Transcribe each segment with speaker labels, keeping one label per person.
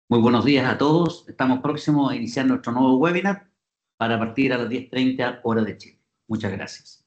Speaker 1: Muy buenos días a todos. Estamos próximos a iniciar nuestro nuevo webinar para partir a las 10:30 hora de Chile. Muchas gracias.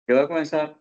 Speaker 1: Yo voy a comenzar.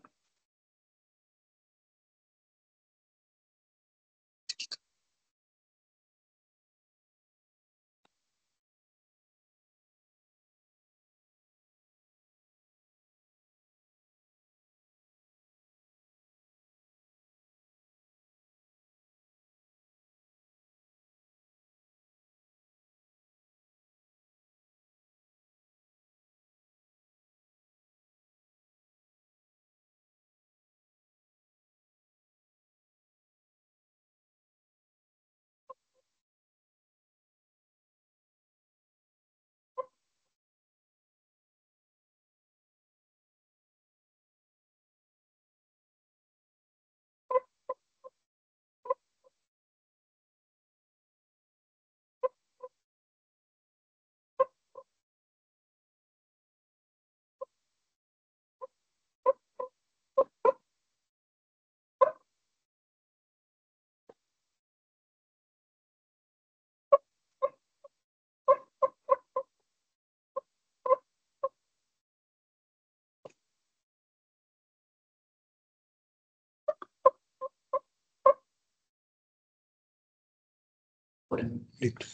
Speaker 1: Listo.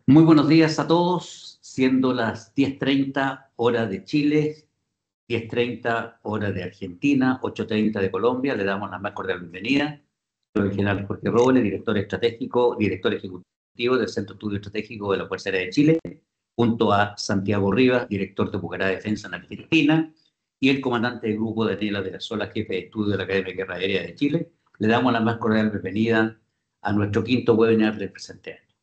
Speaker 1: Muy buenos días a todos, siendo las 10:30 hora de Chile, 10:30 hora de Argentina, 8:30 de Colombia. Le damos la más cordial bienvenida. Soy el general Jorge Robles, director estratégico, director ejecutivo del Centro de Estudio Estratégico de la Fuerza Aérea de Chile, junto a Santiago Rivas, director de Pucará Defensa en Argentina, y el comandante del grupo Daniela de la Sola, jefe de estudio de la Academia de Guerra Aérea de Chile. Le damos la más cordial bienvenida a nuestro quinto webinar del presente año.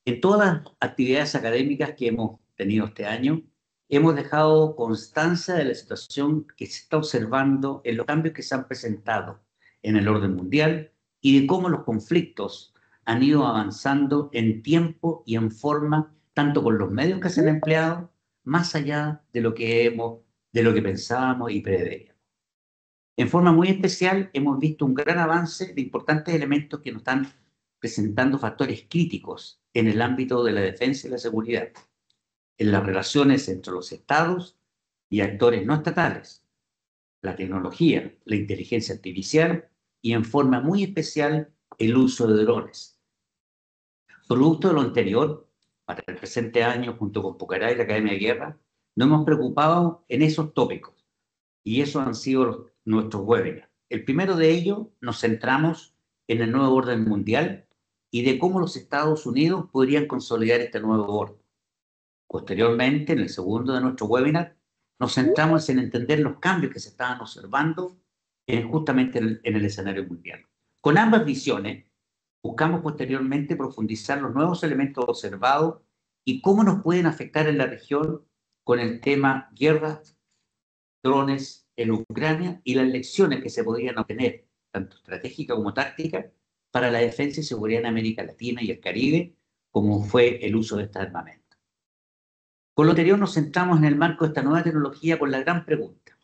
Speaker 1: En todas las actividades académicas que hemos tenido este año, hemos dejado constancia de la situación que se está observando en los cambios que se han presentado en el orden mundial y de cómo los conflictos han ido avanzando en tiempo y en forma, tanto con los medios que se han empleado, más allá de lo que pensábamos y preveíamos. En forma muy especial, hemos visto un gran avance de importantes elementos que nos están presentando factores críticos en el ámbito de la defensa y la seguridad, en las relaciones entre los estados y actores no estatales, la tecnología, la inteligencia artificial y en forma muy especial el uso de drones. Producto de lo anterior, para el presente año, junto con Pucará y la Academia de Guerra, nos hemos preocupado en esos tópicos y esos han sido nuestros webinars. El primero de ellos nos centramos en el nuevo orden mundial y de cómo los Estados Unidos podrían consolidar este nuevo orden. Posteriormente, en el segundo de nuestro webinar, nos centramos en entender los cambios que se estaban observando justamente en el escenario mundial. Con ambas visiones, buscamos posteriormente profundizar los nuevos elementos observados y cómo nos pueden afectar en la región con el tema guerra, drones en Ucrania y las lecciones que se podrían obtener, tanto estratégica como táctica, para la defensa y seguridad en América Latina y el Caribe, como fue el uso de este armamento. Con lo anterior nos centramos en el marco de esta nueva tecnología con la gran pregunta: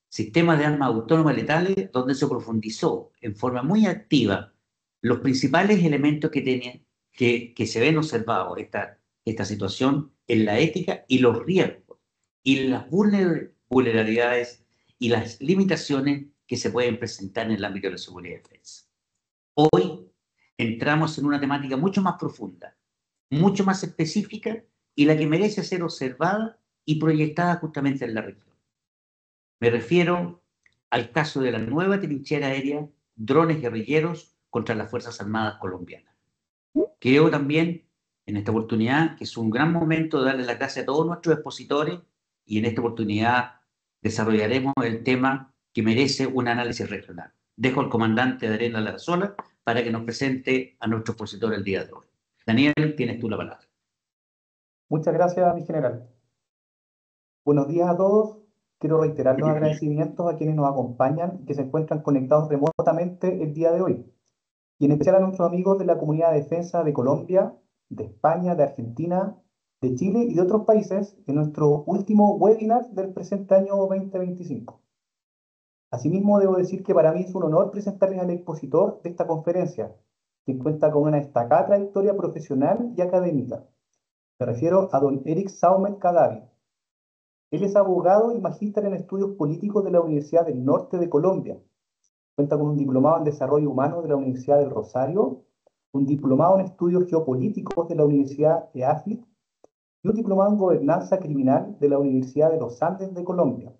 Speaker 1: sistemas de armas autónomas letales, donde se profundizó en forma muy activa los principales elementos que se ven observados esta situación en la ética y los riesgos y las vulnerabilidades y las limitaciones que se pueden presentar en el ámbito de la seguridad y defensa. Hoy entramos en una temática mucho más profunda, mucho más específica y la que merece ser observada y proyectada justamente en la región. Me refiero al caso de la nueva trinchera aérea, drones guerrilleros contra las Fuerzas Armadas colombianas. Creo también en esta oportunidad que es un gran momento de darle las gracias a todos nuestros expositores y en esta oportunidad desarrollaremos el tema que merece un análisis regional. Dejo al comandante Darena Larrazola para que nos presente a nuestro expositor el día de hoy. Daniel, tienes tú la palabra.
Speaker 2: Muchas gracias, mi general. Buenos días a todos. Quiero reiterar los agradecimientos a quienes nos acompañan y que se encuentran conectados remotamente el día de hoy. Y en especial a nuestros amigos de la Comunidad de Defensa de Colombia, de España, de Argentina, de Chile y de otros países en nuestro último webinar del presente año 2025. Asimismo, debo decir que para mí es un honor presentarles al expositor de esta conferencia, que cuenta con una destacada trayectoria profesional y académica. Me refiero a don Eric Saumet Cadavi. Él es abogado y magíster en estudios políticos de la Universidad del Norte de Colombia. Cuenta con un diplomado en desarrollo humano de la Universidad del Rosario, un diplomado en estudios geopolíticos de la Universidad EAFIT y un diplomado en gobernanza criminal de la Universidad de los Andes de Colombia.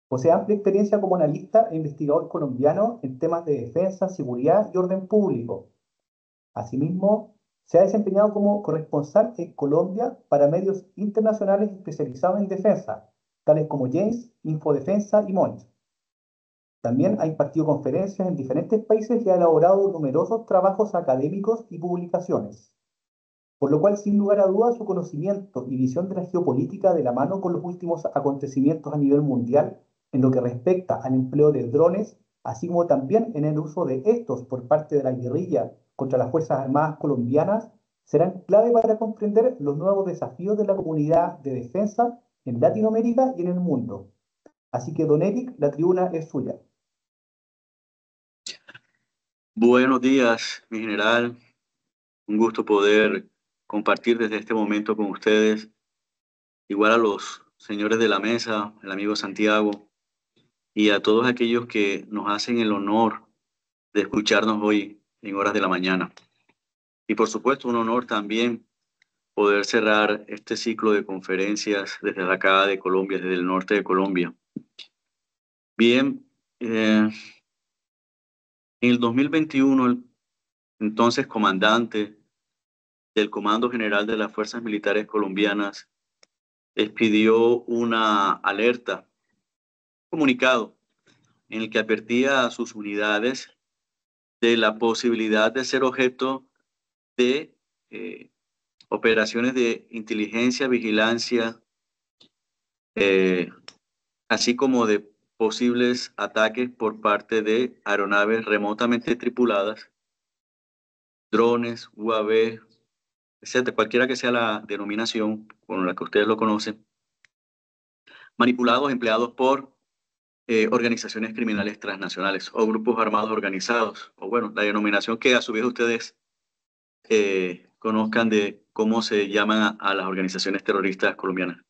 Speaker 2: Posee amplia experiencia como analista e investigador colombiano en temas de defensa, seguridad y orden público. Asimismo, se ha desempeñado como corresponsal en Colombia para medios internacionales especializados en defensa, tales como Janes, Infodefensa y Mont. También ha impartido conferencias en diferentes países y ha elaborado numerosos trabajos académicos y publicaciones. Por lo cual, sin lugar a dudas, su conocimiento y visión de la geopolítica de la mano con los últimos acontecimientos a nivel mundial en lo que respecta al empleo de drones, así como también en el uso de estos por parte de la guerrilla contra las Fuerzas Armadas colombianas, serán clave para comprender los nuevos desafíos de la comunidad de defensa en Latinoamérica y en el mundo. Así que, don Eric, la tribuna es suya.
Speaker 3: Buenos días, mi general. Un gusto poder compartir desde este momento con ustedes, igual a los señores de la mesa, el amigo Santiago, y a todos aquellos que nos hacen el honor de escucharnos hoy en horas de la mañana. Y por supuesto, un honor también poder cerrar este ciclo de conferencias desde acá de Colombia, desde el norte de Colombia. Bien, en el 2021, el entonces comandante del Comando General de las Fuerzas Militares Colombianas expidió una alerta, comunicado, en el que advertía a sus unidades de la posibilidad de ser objeto de operaciones de inteligencia, vigilancia, así como de posibles ataques por parte de aeronaves remotamente tripuladas, drones, UAV, etcétera, cualquiera que sea la denominación con la que ustedes lo conocen, manipulados, empleados por organizaciones criminales transnacionales o grupos armados organizados, o bueno, la denominación que a su vez ustedes conozcan de cómo se llaman a las organizaciones terroristas colombianas.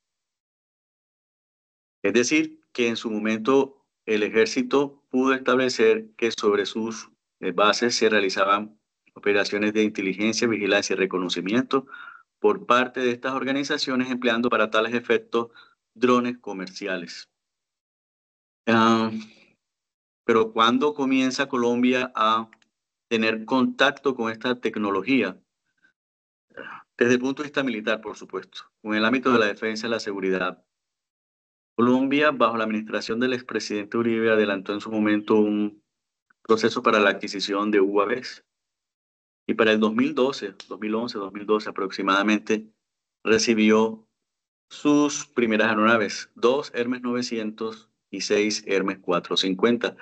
Speaker 3: Es decir, que en su momento el ejército pudo establecer que sobre sus bases se realizaban operaciones de inteligencia, vigilancia y reconocimiento por parte de estas organizaciones empleando para tales efectos drones comerciales. Pero ¿cuándo comienza Colombia a tener contacto con esta tecnología? Desde el punto de vista militar, por supuesto, con el ámbito de la defensa y la seguridad. Colombia, bajo la administración del expresidente Uribe, adelantó en su momento un proceso para la adquisición de UAVs. Y para el 2011 aproximadamente, recibió sus primeras aeronaves, 2 Hermes 900 y 6 Hermes 450,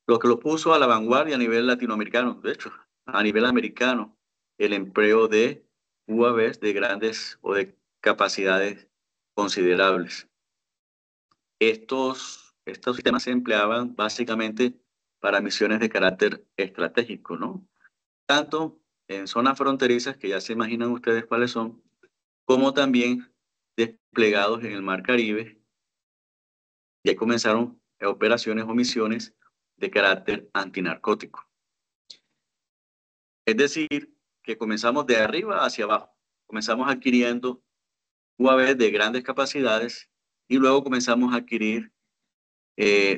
Speaker 3: lo que lo puso a la vanguardia a nivel latinoamericano, de hecho, a nivel americano, el empleo de UAVs de grandes o de capacidades considerables. Estos sistemas se empleaban básicamente para misiones de carácter estratégico, ¿no? Tanto en zonas fronterizas, que ya se imaginan ustedes cuáles son, como también desplegados en el Mar Caribe. Y ahí comenzaron operaciones o misiones de carácter antinarcótico. Es decir, que comenzamos de arriba hacia abajo. Comenzamos adquiriendo UAV de grandes capacidades y luego comenzamos a adquirir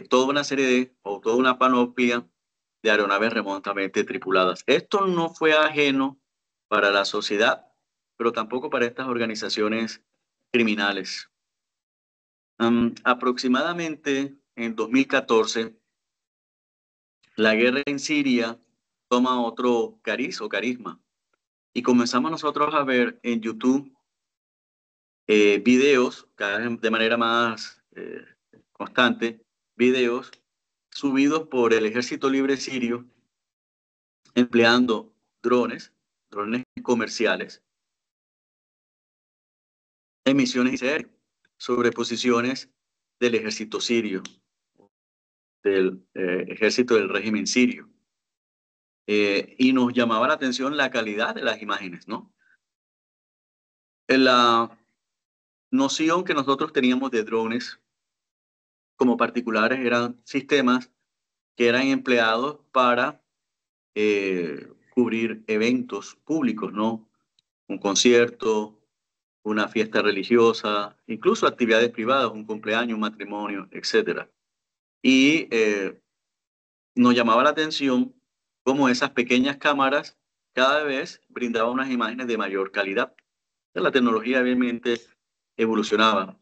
Speaker 3: toda una serie o toda una panoplia de aeronaves remotamente tripuladas. Esto no fue ajeno para la sociedad, pero tampoco para estas organizaciones criminales. Aproximadamente en 2014, la guerra en Siria toma otro cariz o carisma y comenzamos nosotros a ver en YouTube videos, cada vez de manera más constante, videos subidos por el Ejército Libre Sirio empleando drones comerciales, en misiones aéreas sobre posiciones del ejército sirio, del ejército del régimen sirio. Y nos llamaba la atención la calidad de las imágenes, ¿no? La noción que nosotros teníamos de drones como particulares eran sistemas que eran empleados para cubrir eventos públicos, ¿no? Un concierto, una fiesta religiosa, incluso actividades privadas, un cumpleaños, un matrimonio, etc. Y nos llamaba la atención cómo esas pequeñas cámaras cada vez brindaban unas imágenes de mayor calidad. La tecnología obviamente evolucionaba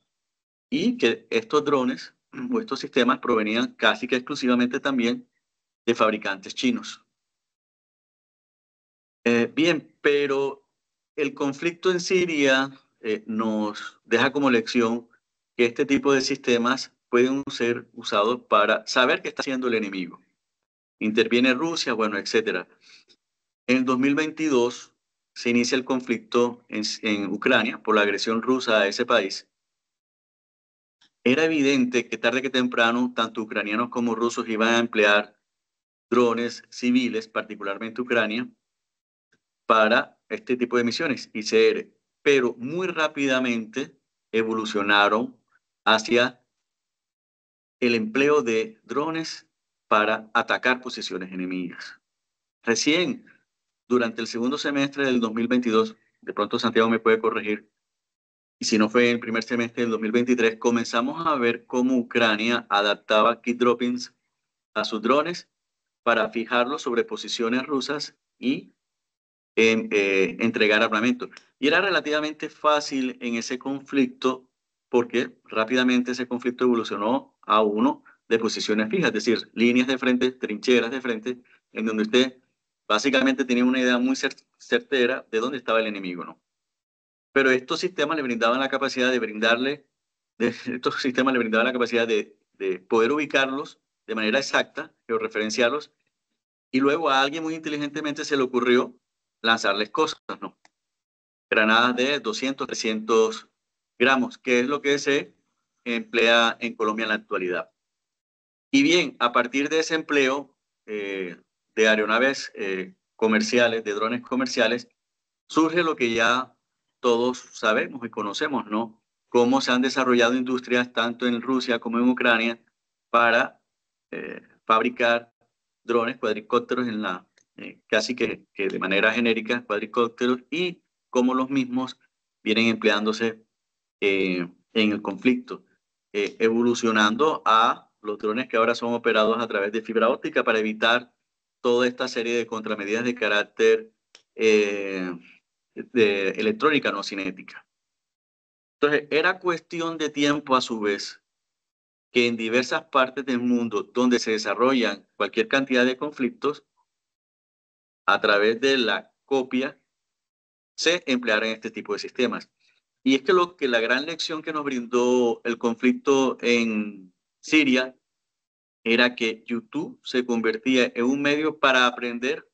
Speaker 3: y que estos drones o estos sistemas provenían casi que exclusivamente también de fabricantes chinos. Bien, pero el conflicto en Siria nos deja como lección que este tipo de sistemas pueden ser usados para saber qué está haciendo el enemigo. Interviene Rusia, bueno, etcétera. En el 2022 se inicia el conflicto en Ucrania por la agresión rusa a ese país. Era evidente que tarde que temprano, tanto ucranianos como rusos iban a emplear drones civiles, particularmente Ucrania, para este tipo de misiones, ICR, pero muy rápidamente evolucionaron hacia el empleo de drones para atacar posiciones enemigas. Recién, durante el segundo semestre del 2022, de pronto Santiago me puede corregir, y si no fue el primer semestre del 2023, comenzamos a ver cómo Ucrania adaptaba kit droppings a sus drones para fijarlos sobre posiciones rusas y entregar armamento. Y era relativamente fácil en ese conflicto porque rápidamente ese conflicto evolucionó a uno de posiciones fijas, es decir, líneas de frente, trincheras de frente, en donde usted básicamente tenía una idea muy certera de dónde estaba el enemigo, ¿no? Pero estos sistemas le brindaban la capacidad de poder ubicarlos de manera exacta, georreferenciarlos, y luego a alguien muy inteligentemente se le ocurrió lanzarles cosas, ¿no? Granadas de 200, 300 gramos, que es lo que se emplea en Colombia en la actualidad. Y bien, a partir de ese empleo de aeronaves comerciales, de drones comerciales, surge lo que ya todos sabemos y conocemos, ¿no? Cómo se han desarrollado industrias tanto en Rusia como en Ucrania para fabricar drones, cuadricópteros casi que de manera genérica, cuadricópteros, y cómo los mismos vienen empleándose en el conflicto, evolucionando a los drones que ahora son operados a través de fibra óptica para evitar toda esta serie de contramedidas de carácter de electrónica no cinética. Entonces, era cuestión de tiempo a su vez que en diversas partes del mundo donde se desarrollan cualquier cantidad de conflictos, a través de la copia, se emplearan este tipo de sistemas. Y es que la gran lección que nos brindó el conflicto en Siria era que YouTube se convertía en un medio para aprender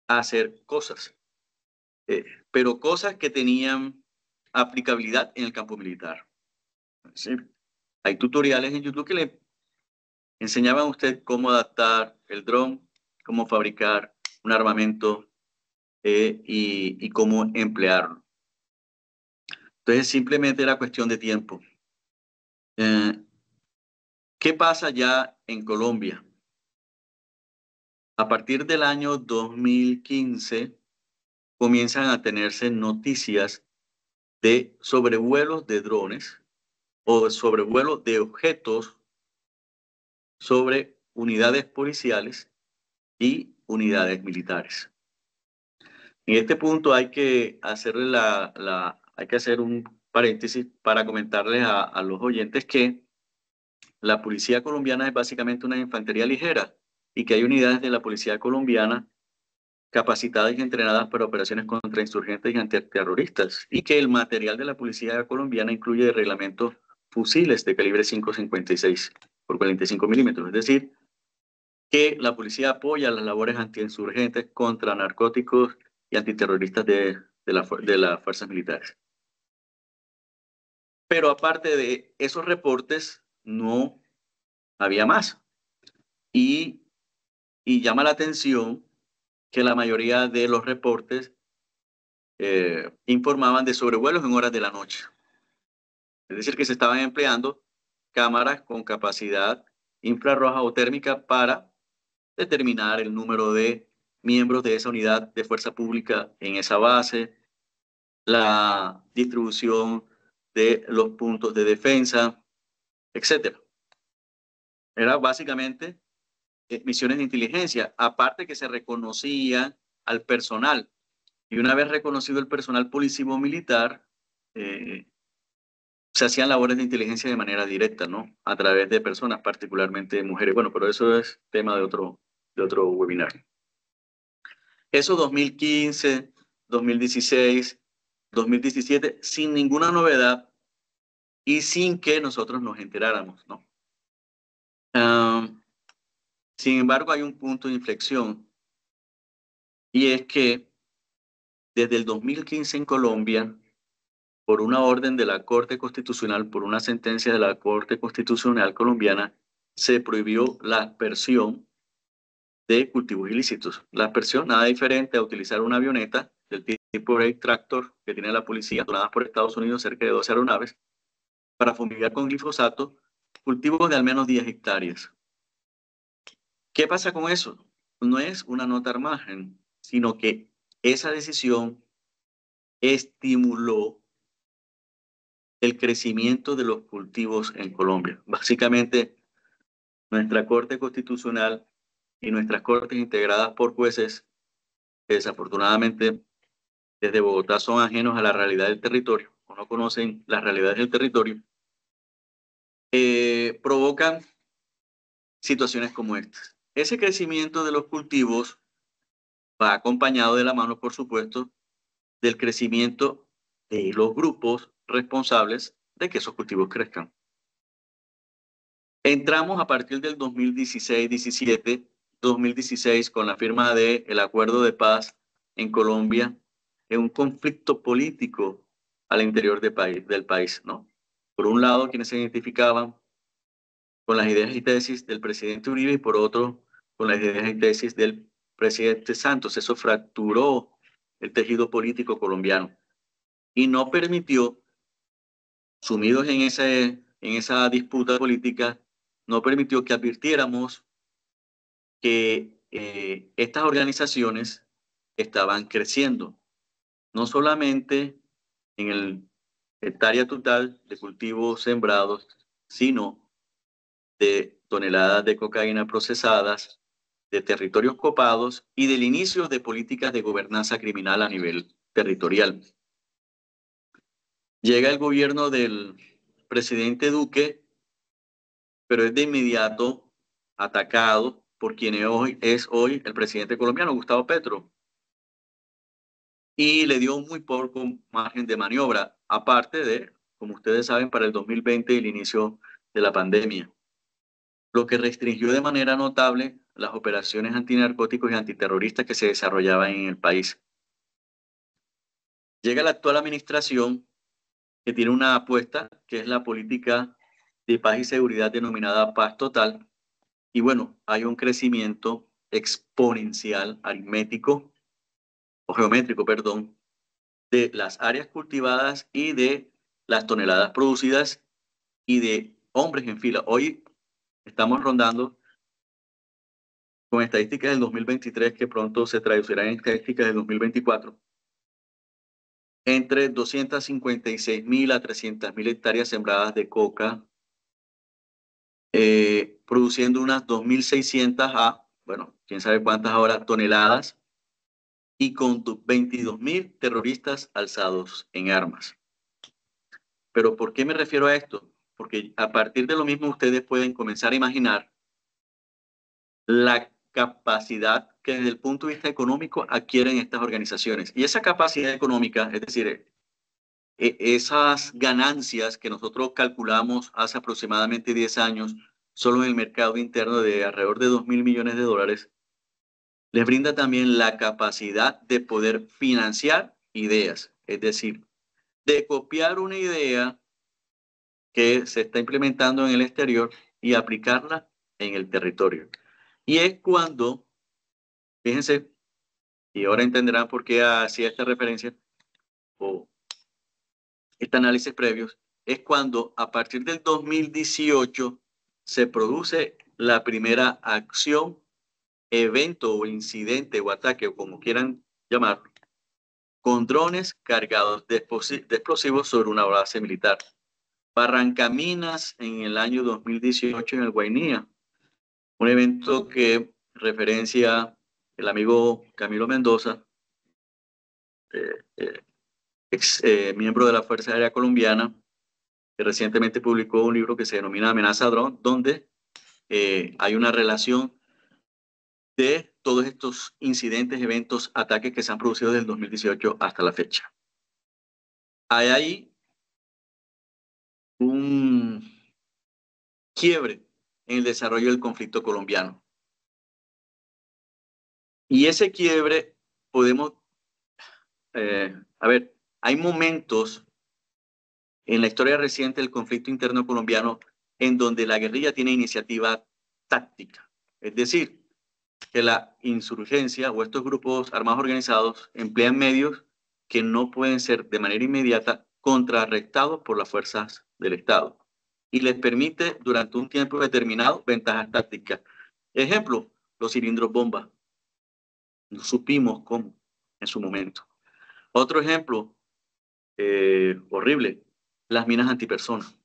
Speaker 3: a hacer cosas, pero cosas que tenían aplicabilidad en el campo militar. Es decir, hay tutoriales en YouTube que le enseñaban a usted cómo adaptar el dron, cómo fabricar un armamento y cómo emplearlo. Entonces simplemente era cuestión de tiempo. ¿Qué pasa ya en Colombia? A partir del año 2015 comienzan a tenerse noticias de sobrevuelos de drones o sobrevuelos de objetos sobre unidades policiales y unidades militares. En este punto hay que hacerle hay que hacer un paréntesis para comentarles a los oyentes que la policía colombiana es básicamente una infantería ligera y que hay unidades de la policía colombiana capacitadas y entrenadas para operaciones contra insurgentes y antiterroristas, y que el material de la policía colombiana incluye reglamentos fusiles de calibre 5.56 por 45 milímetros, es decir, que la policía apoya las labores antiinsurgentes contra narcóticos y antiterroristas de las fuerzas militares. Pero aparte de esos reportes, no había más. Y llama la atención que la mayoría de los reportes informaban de sobrevuelos en horas de la noche. Es decir, que se estaban empleando cámaras con capacidad infrarroja o térmica para determinar el número de miembros de esa unidad de fuerza pública en esa base, la distribución de los puntos de defensa, etc. Era básicamente misiones de inteligencia, aparte que se reconocía al personal. Y una vez reconocido el personal policivo militar, se hacían labores de inteligencia de manera directa, ¿no? A través de personas, particularmente mujeres. Bueno, pero eso es tema de otro webinar. Eso 2015, 2016, 2017, sin ninguna novedad y sin que nosotros nos enteráramos, ¿no? Sin embargo, hay un punto de inflexión y es que desde el 2015 en Colombia, por una orden de la Corte Constitucional, por una sentencia de la Corte Constitucional colombiana, se prohibió la aspersión de cultivos ilícitos. La aspersión, nada diferente a utilizar una avioneta del tipo Brave Tractor que tiene la policía, donadas por Estados Unidos, cerca de 12 aeronaves, para fumigar con glifosato cultivos de al menos 10 hectáreas. ¿Qué pasa con eso? No es una nota al margen, sino que esa decisión estimuló el crecimiento de los cultivos en Colombia. Básicamente, nuestra Corte Constitucional y nuestras cortes integradas por jueces que desafortunadamente desde Bogotá son ajenos a la realidad del territorio o no conocen las realidades del territorio, provocan situaciones como estas. Ese crecimiento de los cultivos va acompañado de la mano, por supuesto, del crecimiento de los grupos responsables de que esos cultivos crezcan. Entramos a partir del 2016, 2016, con la firma del Acuerdo de Paz en Colombia, en un conflicto político al interior del país, ¿no? Por un lado, quienes se identificaban con las ideas y tesis del presidente Uribe y por otro, con las ideas y tesis del presidente Santos. Eso fracturó el tejido político colombiano y no permitió, sumidos en esa disputa política, no permitió que advirtiéramos que estas organizaciones estaban creciendo, no solamente en el hectárea total de cultivos sembrados, sino de toneladas de cocaína procesadas, de territorios copados y del inicio de políticas de gobernanza criminal a nivel territorial. Llega el gobierno del presidente Duque, pero es de inmediato atacado por quien es hoy el presidente colombiano, Gustavo Petro, y le dio muy poco margen de maniobra, aparte de, como ustedes saben, para el 2020 el inicio de la pandemia, lo que restringió de manera notable las operaciones antinarcóticos y antiterroristas que se desarrollaban en el país. Llega la actual administración que tiene una apuesta, que es la política de paz y seguridad denominada Paz Total, y bueno, hay un crecimiento exponencial, aritmético, o geométrico, perdón, de las áreas cultivadas y de las toneladas producidas y de hombres en fila. Hoy estamos rondando con estadísticas del 2023 que pronto se traducirán en estadísticas del 2024, entre 256.000 a 300.000 hectáreas sembradas de coca, produciendo unas 2.600 a, bueno, quién sabe cuántas ahora, toneladas, y con 22.000 terroristas alzados en armas. Pero ¿por qué me refiero a esto? Porque a partir de lo mismo ustedes pueden comenzar a imaginar la capacidad que desde el punto de vista económico adquieren estas organizaciones. Y esa capacidad económica, es decir, esas ganancias que nosotros calculamos hace aproximadamente 10 años, solo en el mercado interno de alrededor de 2.000 millones de dólares, les brinda también la capacidad de poder financiar ideas, es decir, de copiar una idea que se está implementando en el exterior y aplicarla en el territorio. Y es cuando, fíjense, y ahora entenderán por qué hacía esta referencia o este análisis previos, es cuando a partir del 2018 se produce la primera acción, evento o incidente o ataque, o como quieran llamarlo, con drones cargados de explosivos sobre una base militar. Barrancaminas en el año 2018 en el Guainía, un evento que referencia el amigo Camilo Mendoza, ex miembro de la Fuerza Aérea Colombiana, que recientemente publicó un libro que se denomina Amenaza Dron, donde hay una relación de todos estos incidentes, eventos, ataques que se han producido desde el 2018 hasta la fecha. Hay ahí un quiebre en el desarrollo del conflicto colombiano. Y ese quiebre podemos, hay momentos en la historia reciente del conflicto interno colombiano en donde la guerrilla tiene iniciativa táctica. Es decir, que la insurgencia o estos grupos armados organizados emplean medios que no pueden ser de manera inmediata contrarrestados por las fuerzas del Estado y les permite durante un tiempo determinado ventajas tácticas. Ejemplo, los cilindros bomba. No supimos cómo en su momento. Otro ejemplo horrible, las minas antipersonas.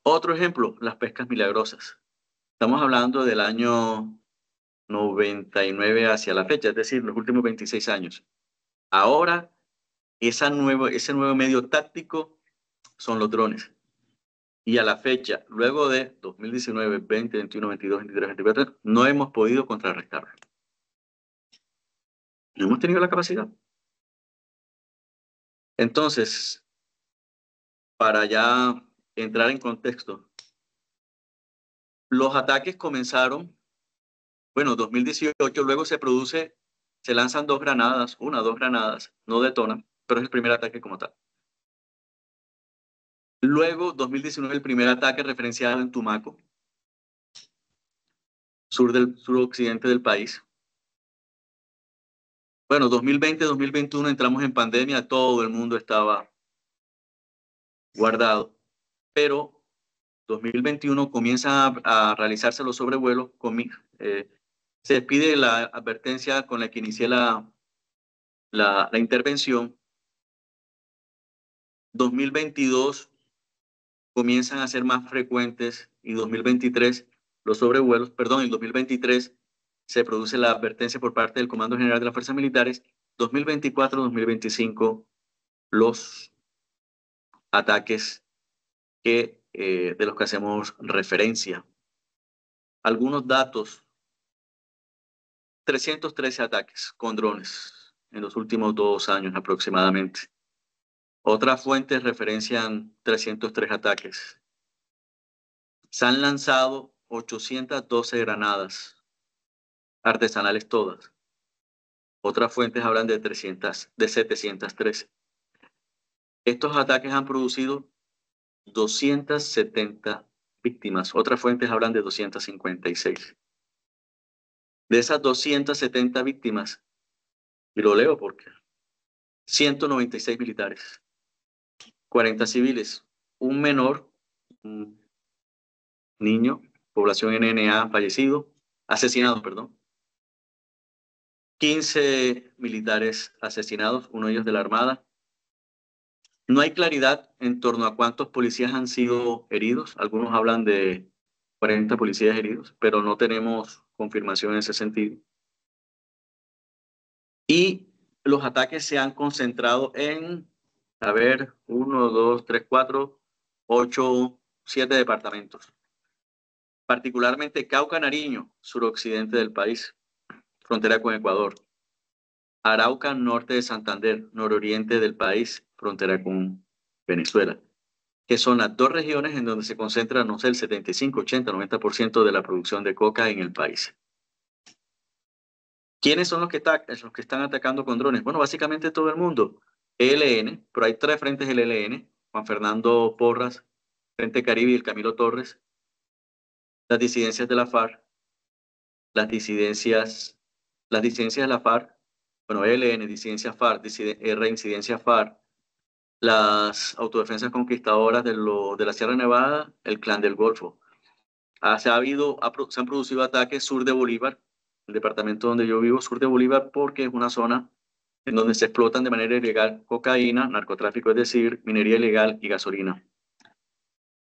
Speaker 3: Otro ejemplo, las pescas milagrosas. Estamos hablando del año 99 hacia la fecha, es decir, los últimos 26 años. Ahora, ese nuevo medio táctico son los drones. Y a la fecha, luego de 2019, 20, 21, 22, 23, 24, no hemos podido contrarrestarlo. No hemos tenido la capacidad. Entonces, para ya entrar en contexto, los ataques comenzaron, bueno, 2018, luego se lanzan dos granadas, dos granadas, no detonan, pero es el primer ataque como tal. Luego, 2019, el primer ataque referenciado en Tumaco, suroccidente del país. Bueno, 2020, 2021 entramos en pandemia, todo el mundo estaba guardado, pero 2021 comienzan a realizarse los sobrevuelos, se despide la advertencia con la que inicié la intervención. 2022 comienzan a ser más frecuentes y 2023 los sobrevuelos, perdón, en 2023 se produce la advertencia por parte del Comando General de las Fuerzas Militares. 2024, 2025 los ataques de los que hacemos referencia. Algunos datos: 313 ataques con drones en los últimos 2 años aproximadamente. Otras fuentes referencian 303 ataques. Se han lanzado 812 granadas, artesanales todas. Otras fuentes hablan de 713. Estos ataques han producido 270 víctimas. Otras fuentes hablan de 256. De esas 270 víctimas, y lo leo porque 196 militares, 40 civiles, un menor, un niño, población NNA asesinado, perdón. 15 militares asesinados, uno de ellos de la Armada. No hay claridad en torno a cuántos policías han sido heridos. Algunos hablan de 40 policías heridos, pero no tenemos confirmación en ese sentido. Y los ataques se han concentrado en, 1, 2, 3, 4, 8, 7 departamentos. Particularmente Cauca, Nariño, suroccidente del país, frontera con Ecuador. Arauca, norte de Santander, nororiente del país, frontera con Venezuela, que son las dos regiones en donde se concentra, no sé, el 75, 80, 90% de la producción de coca en el país. ¿Quiénes son los que están atacando con drones? Bueno, básicamente todo el mundo. ELN, pero hay 3 frentes del ELN, Juan Fernando Porras, Frente Caribe y el Camilo Torres, las disidencias de la FARC, las disidencias de la FARC, bueno, ELN, disidencia FARC, reincidencia FARC, las autodefensas conquistadoras de la Sierra Nevada, el Clan del Golfo. Se han producido ataques sur de Bolívar, el departamento donde yo vivo, sur de Bolívar, porque es una zona en donde se explotan de manera ilegal cocaína, narcotráfico, es decir, minería ilegal y gasolina.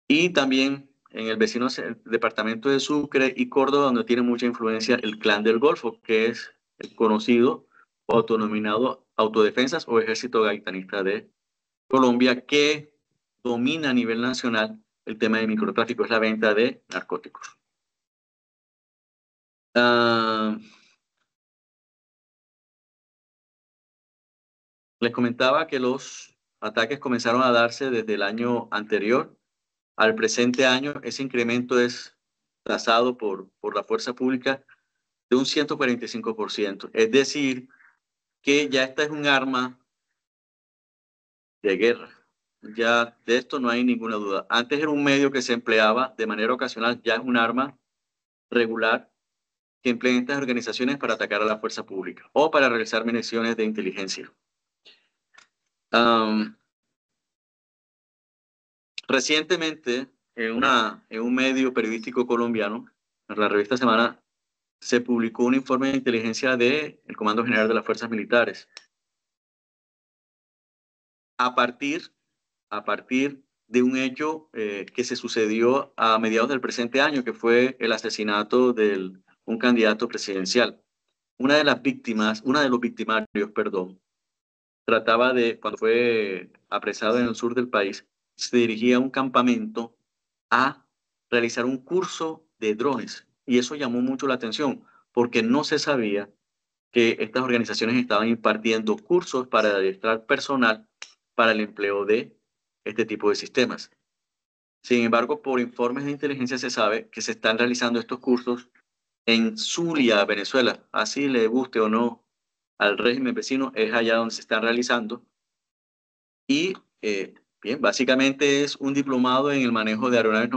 Speaker 3: Y también en el vecino departamento de Sucre y Córdoba, donde tiene mucha influencia el Clan del Golfo, que es el conocido o autonominado Autodefensas o Ejército Gaitanista de Colombia, que domina a nivel nacional el tema de microtráfico, es la venta de narcóticos. Les comentaba que los ataques comenzaron a darse desde el año anterior al presente año. Ese incremento es trazado por la fuerza pública de un 145%. Es decir, que ya esta es un arma de guerra. Ya de esto no hay ninguna duda. Antes era un medio que se empleaba de manera ocasional, ya es un arma regular que emplean estas organizaciones para atacar a la fuerza pública o para realizar misiones de inteligencia. Recientemente, en un medio periodístico colombiano, en la revista Semana, se publicó un informe de inteligencia del Comando General de las Fuerzas Militares. A partir de un hecho que se sucedió a mediados del presente año, que fue el asesinato de un candidato presidencial. Uno de los victimarios, trataba de, cuando fue apresado en el sur del país, se dirigía a un campamento a realizar un curso de drones. Y eso llamó mucho la atención, porque no se sabía que estas organizaciones estaban impartiendo cursos para adiestrar personal para el empleo de este tipo de sistemas. Sin embargo, por informes de inteligencia se sabe que se están realizando estos cursos en Zulia, Venezuela. Así le guste o no al régimen vecino, es allá donde se están realizando. Y bien, básicamente es un diplomado en el manejo de aeronaves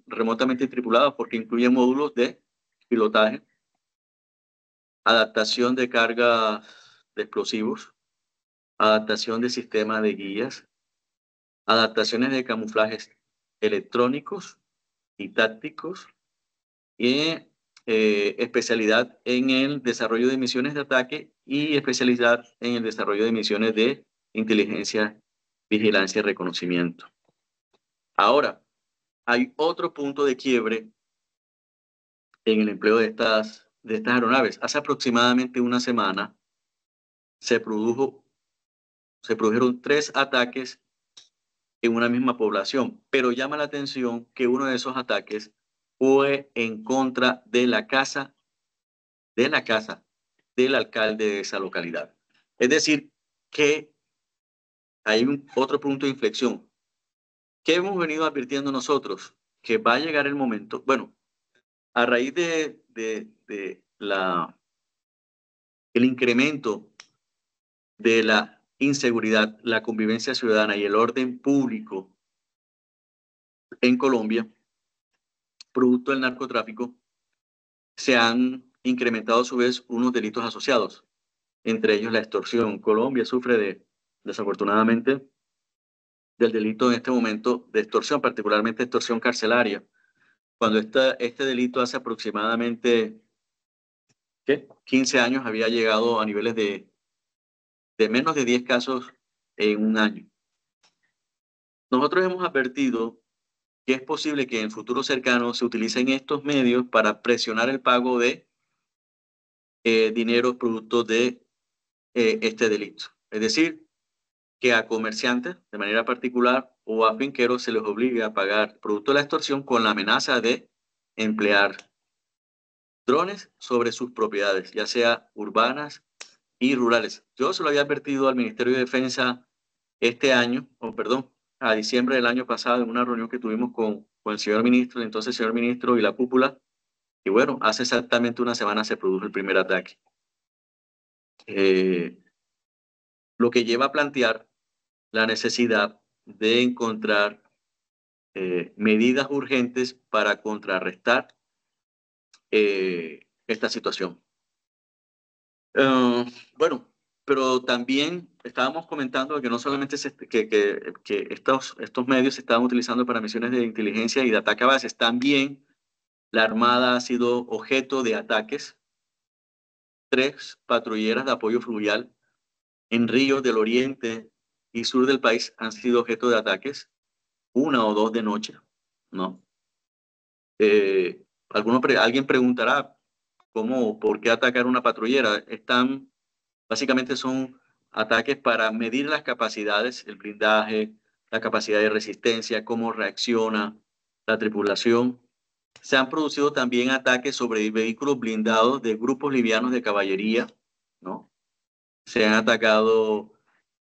Speaker 3: remotamente tripuladas, porque incluye módulos de pilotaje, adaptación de carga de explosivos, adaptación de sistema de guías, adaptaciones de camuflajes electrónicos y tácticos, y especialidad en el desarrollo de misiones de ataque y especialidad en el desarrollo de misiones de inteligencia, vigilancia y reconocimiento. Ahora, hay otro punto de quiebre en el empleo de estas aeronaves. Hace aproximadamente una semana se produjeron 3 ataques en una misma población, pero llama la atención que uno de esos ataques fue en contra de la casa del alcalde de esa localidad. Es decir, que hay otro punto de inflexión. ¿Qué hemos venido advirtiendo nosotros? Que va a llegar el momento, bueno, a raíz de el incremento de la inseguridad, la convivencia ciudadana y el orden público en Colombia, producto del narcotráfico, se han incrementado a su vez unos delitos asociados, entre ellos la extorsión. Colombia sufre desafortunadamente, del delito en este momento de extorsión, particularmente extorsión carcelaria, cuando este delito hace aproximadamente 15 años había llegado a niveles de menos de 10 casos en un año. Nosotros hemos advertido que es posible que en el futuro cercano se utilicen estos medios para presionar el pago de dinero producto de este delito. Es decir, que a comerciantes de manera particular o a finqueros se les obligue a pagar producto de la extorsión con la amenaza de emplear drones sobre sus propiedades, ya sea urbanas y rurales. Yo se lo había advertido al Ministerio de Defensa este año, o perdón, a diciembre del año pasado, en una reunión que tuvimos con el señor ministro, entonces el señor ministro y la cúpula, y bueno, hace exactamente una semana se produjo el primer ataque. Lo que lleva a plantear la necesidad de encontrar medidas urgentes para contrarrestar esta situación. Bueno, pero también estábamos comentando que no solamente que estos medios se estaban utilizando para misiones de inteligencia y de ataque a bases, también la Armada ha sido objeto de ataques. 3 patrulleras de apoyo fluvial en ríos del oriente y sur del país han sido objeto de ataques, 1 o 2 de noche, ¿no? Alguien preguntará, ¿por qué atacar una patrullera? Básicamente son ataques para medir las capacidades, el blindaje, la capacidad de resistencia, cómo reacciona la tripulación. Se han producido también ataques sobre vehículos blindados de grupos livianos de caballería, ¿no? Se han atacado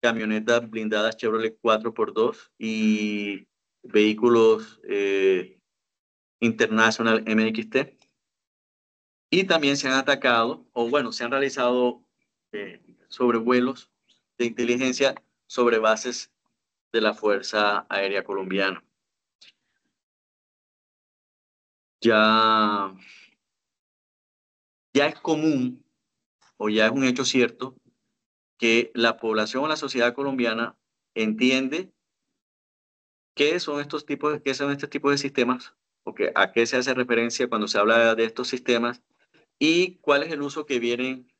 Speaker 3: camionetas blindadas Chevrolet 4x2 y vehículos International MXT. Y también se han atacado, o bueno, se han realizado sobrevuelos de inteligencia sobre bases de la Fuerza Aérea Colombiana. Ya es común, o ya es un hecho cierto, que la población o la sociedad colombiana entiende qué son estos tipos de sistemas, o a qué se hace referencia cuando se habla de estos sistemas, y cuál es el uso que vienen,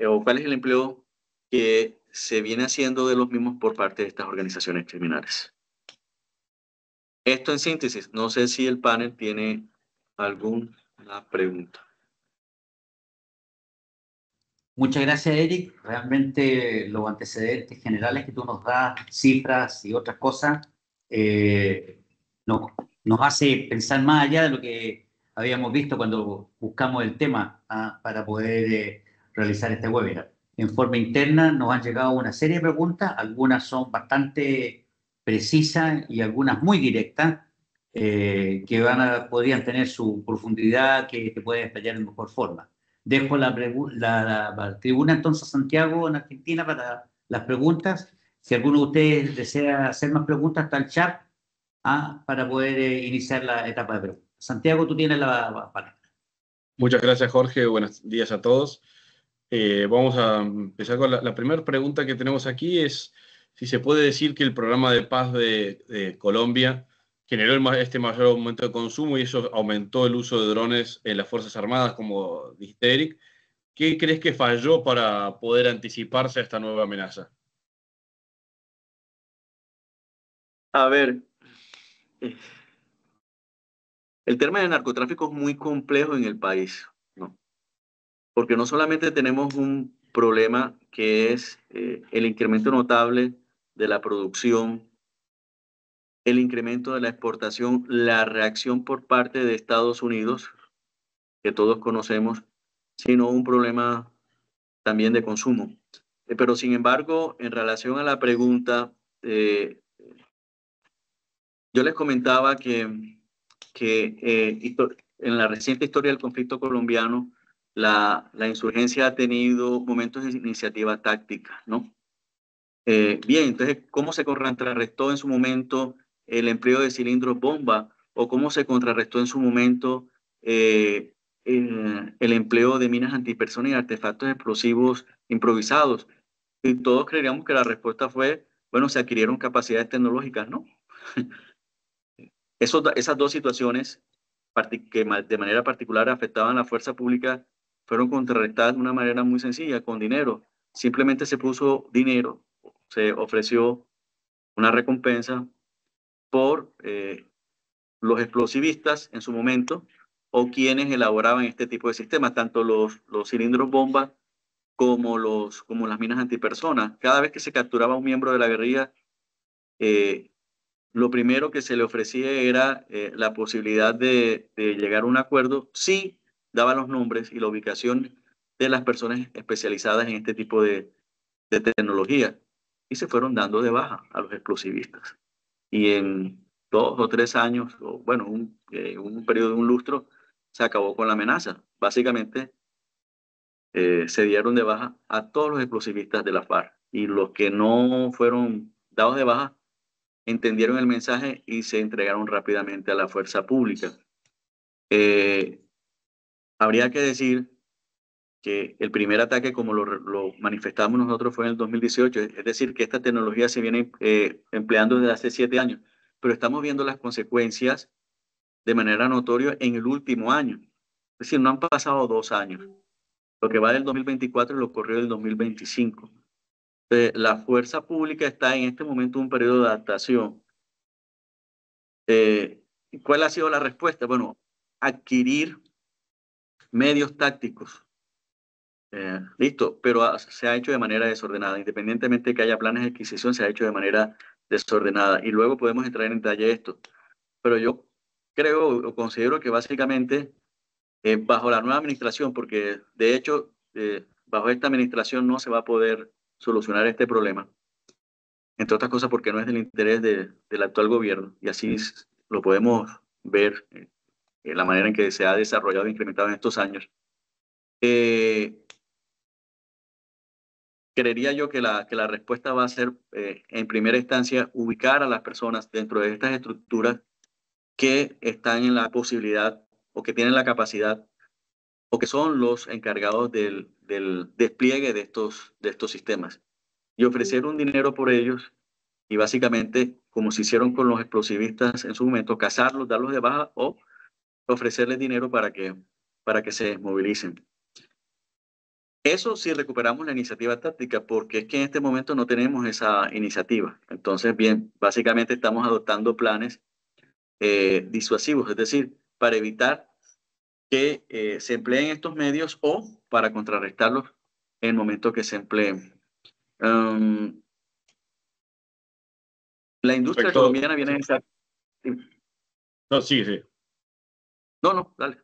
Speaker 3: o cuál es el empleo que se viene haciendo de los mismos por parte de estas organizaciones criminales. Esto en síntesis. No sé si el panel tiene alguna pregunta.
Speaker 1: Muchas gracias, Eric. Realmente los antecedentes generales que tú nos das, cifras y otras cosas, nos hace pensar más allá de lo que habíamos visto cuando buscamos el tema para poder realizar este webinar. En forma interna nos han llegado una serie de preguntas, algunas son bastante precisas y algunas muy directas, que podrían tener su profundidad, que te pueden explayar de mejor forma. Dejo la tribuna entonces a Santiago en Argentina para las preguntas. Si alguno de ustedes desea hacer más preguntas, está el chat para poder iniciar la etapa de preguntas. Santiago, tú tienes la palabra.
Speaker 4: Muchas gracias, Jorge. Buenos días a todos. Vamos a empezar con la primera pregunta que tenemos aquí. Es si se puede decir que el programa de paz de Colombia generó este mayor aumento de consumo y eso aumentó el uso de drones en las Fuerzas Armadas, como dijiste, Eric. ¿Qué crees que falló para poder anticiparse a esta nueva amenaza?
Speaker 3: A ver, el tema del narcotráfico es muy complejo en el país, ¿no? Porque no solamente tenemos un problema que es el incremento notable de la producción, el incremento de la exportación, la reacción por parte de Estados Unidos, que todos conocemos, sino un problema también de consumo. Pero sin embargo, en relación a la pregunta, yo les comentaba que en la reciente historia del conflicto colombiano, la insurgencia ha tenido momentos de iniciativa táctica, ¿no? Bien, entonces, ¿cómo se contrarrestó en su momento el empleo de cilindros bomba? ¿O cómo se contrarrestó en su momento el empleo de minas antipersona y artefactos explosivos improvisados? Y todos creeríamos que la respuesta fue, bueno, se adquirieron capacidades tecnológicas, ¿no? Esas dos situaciones que de manera particular afectaban a la fuerza pública fueron contrarrestadas de una manera muy sencilla, con dinero. Simplemente se puso dinero, se ofreció una recompensa por los explosivistas en su momento o quienes elaboraban este tipo de sistemas, tanto los cilindros bomba como las minas antipersona. Cada vez que se capturaba a un miembro de la guerrilla, lo primero que se le ofrecía era la posibilidad de llegar a un acuerdo si daba los nombres y la ubicación de las personas especializadas en este tipo de tecnología. Y se fueron dando de baja a los explosivistas. Y en 2 o 3 años, o bueno, un periodo de un lustro, se acabó con la amenaza. Básicamente, se dieron de baja a todos los explosivistas de la FARC. Y los que no fueron dados de baja entendieron el mensaje y se entregaron rápidamente a la fuerza pública. Habría que decir que el primer ataque, como lo manifestamos nosotros, fue en el 2018, es decir, que esta tecnología se viene empleando desde hace 7 años, pero estamos viendo las consecuencias de manera notoria en el último año. Es decir, no han pasado 2 años. Lo que va del 2024 y lo corrió del 2025. La fuerza pública está en este momento en un periodo de adaptación. ¿Cuál ha sido la respuesta? Bueno, adquirir medios tácticos. Listo, pero se ha hecho de manera desordenada. Independientemente de que haya planes de adquisición, se ha hecho de manera desordenada. Y luego podemos entrar en detalle esto. Pero yo creo o considero que básicamente bajo la nueva administración, porque de hecho bajo esta administración no se va a poder solucionar este problema, entre otras cosas porque no es del interés del actual gobierno, y así lo podemos ver en la manera en que se ha desarrollado e incrementado en estos años. Creería yo que la respuesta va a ser, en primera instancia, ubicar a las personas dentro de estas estructuras que están en la posibilidad o que tienen la capacidad o que son los encargados del despliegue de estos sistemas, y ofrecer un dinero por ellos, y básicamente, como se hicieron con los explosivistas en su momento, cazarlos, darlos de baja o ofrecerles dinero para que se desmovilicen. Eso si recuperamos la iniciativa táctica, porque es que en este momento no tenemos esa iniciativa. Entonces, bien, básicamente estamos adoptando planes disuasivos, es decir, para evitar que se empleen estos medios o para contrarrestarlos en el momento que se empleen. La industria
Speaker 4: Perfecto.
Speaker 3: colombiana viene...
Speaker 4: No, sí.
Speaker 3: No, dale.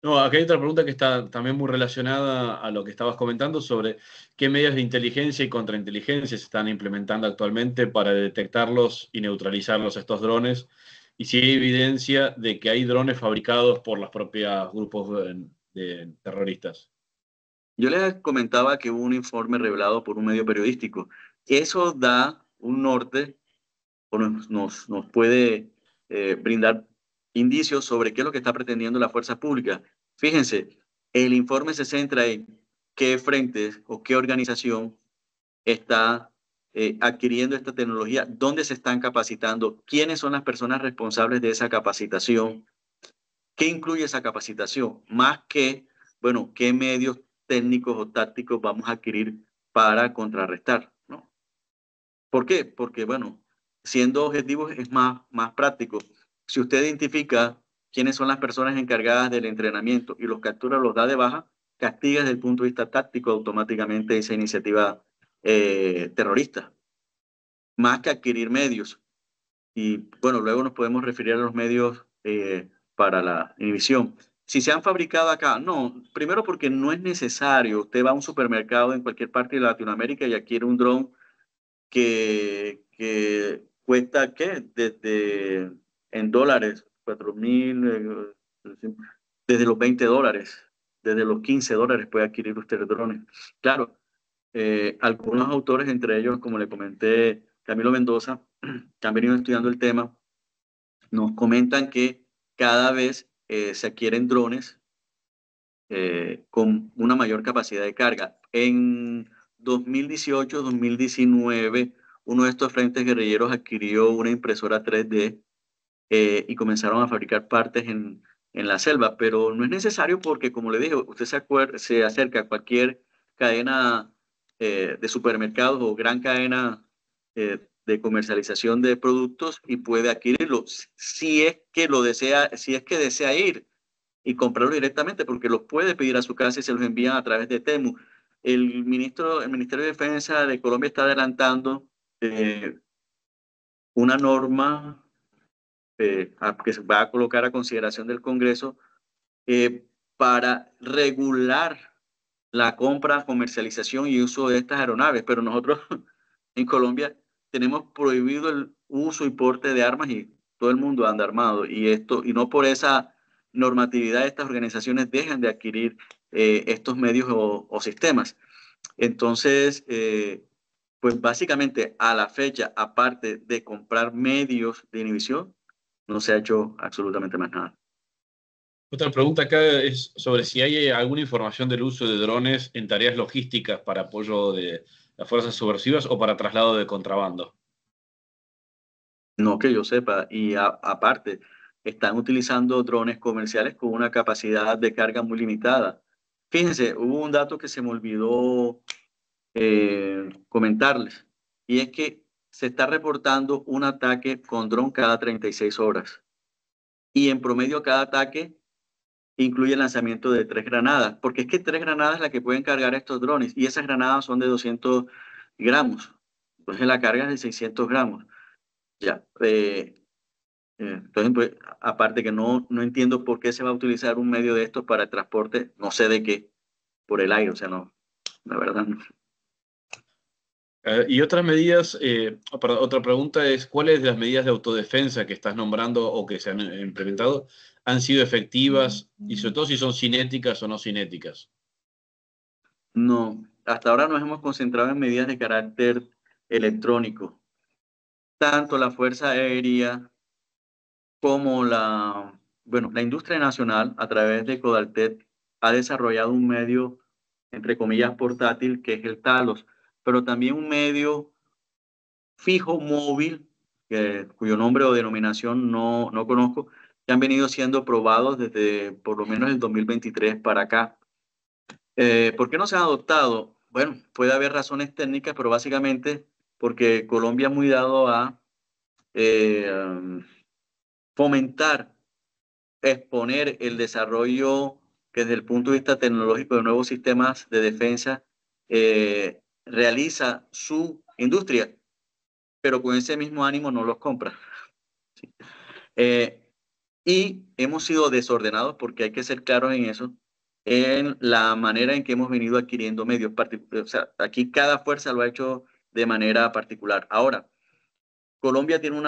Speaker 4: No, acá hay otra pregunta que está también muy relacionada a lo que estabas comentando sobre qué medios de inteligencia y contrainteligencia se están implementando actualmente para detectarlos y neutralizarlos estos drones, y si hay evidencia de que hay drones fabricados por los propios grupos de terroristas.
Speaker 3: Yo les comentaba que hubo un informe revelado por un medio periodístico. Eso da un norte o nos puede brindar indicios sobre qué es lo que está pretendiendo la fuerza pública. Fíjense, el informe se centra en qué frentes o qué organización está adquiriendo esta tecnología, dónde se están capacitando, quiénes son las personas responsables de esa capacitación, qué incluye esa capacitación, más que, bueno, qué medios técnicos o tácticos vamos a adquirir para contrarrestar, ¿no? ¿Por qué? Porque, bueno, siendo objetivos es más práctico. Si usted identifica quiénes son las personas encargadas del entrenamiento y los captura, los da de baja, castiga desde el punto de vista táctico automáticamente esa iniciativa terrorista, más que adquirir medios. Y bueno, luego nos podemos referir a los medios para la inhibición. Si se han fabricado acá, no. Primero porque no es necesario. Usted va a un supermercado en cualquier parte de Latinoamérica y adquiere un dron que cuesta, ¿qué? Desde en dólares, 4.000, desde los $20, desde los $15 puede adquirir usted drones. Claro, algunos autores, entre ellos, como le comenté, Camilo Mendoza, que han venido estudiando el tema, nos comentan que cada vez se adquieren drones con una mayor capacidad de carga. En 2018-2019, uno de estos frentes guerrilleros adquirió una impresora 3D y comenzaron a fabricar partes en la selva, pero no es necesario porque, como le dije, usted se acerca a cualquier cadena de supermercados o gran cadena de comercialización de productos y puede adquirirlo si es que lo desea, si es que desea ir y comprarlo directamente, porque los puede pedir a su casa y se los envían a través de Temu. El Ministerio de Defensa de Colombia está adelantando una norma que se va a colocar a consideración del Congreso para regular la compra, comercialización y uso de estas aeronaves, pero nosotros en Colombia tenemos prohibido el uso y porte de armas y todo el mundo anda armado y no por esa normatividad estas organizaciones dejan de adquirir estos medios o sistemas. Entonces, pues básicamente a la fecha, aparte de comprar medios de inhibición, no se ha hecho absolutamente más nada.
Speaker 4: Otra pregunta acá es sobre si hay alguna información del uso de drones en tareas logísticas para apoyo de las fuerzas subversivas o para traslado de contrabando.
Speaker 3: No que yo sepa, y aparte, están utilizando drones comerciales con una capacidad de carga muy limitada. Fíjense, hubo un dato que se me olvidó comentarles, y es que se está reportando un ataque con dron cada 36 horas. Y en promedio cada ataque incluye el lanzamiento de 3 granadas, porque es que 3 granadas es la que pueden cargar estos drones, y esas granadas son de 200 gramos. Entonces la carga es de 600 gramos. Ya, entonces, pues, aparte que no entiendo por qué se va a utilizar un medio de estos para el transporte, no sé de qué, por el aire, o sea, no, la verdad no.
Speaker 4: Y otras medidas, perdón, otra pregunta es, ¿cuáles de las medidas de autodefensa que estás nombrando o que se han implementado han sido efectivas y sobre todo si son cinéticas o no cinéticas?
Speaker 3: No, hasta ahora nos hemos concentrado en medidas de carácter electrónico. Tanto la Fuerza Aérea como la industria nacional, a través de Codaltet, ha desarrollado un medio, entre comillas, portátil, que es el Talos, pero también un medio fijo, móvil, cuyo nombre o denominación no conozco, que han venido siendo probados desde por lo menos el 2023 para acá. ¿Por qué no se han adoptado? Bueno, puede haber razones técnicas, pero básicamente porque Colombia es muy dado a fomentar, exponer el desarrollo que desde el punto de vista tecnológico de nuevos sistemas de defensa realiza su industria, pero con ese mismo ánimo no los compra. ¿Sí? Y hemos sido desordenados, porque hay que ser claros en eso, en la manera en que hemos venido adquiriendo medios. O sea, aquí cada fuerza lo ha hecho de manera particular. Ahora, Colombia tiene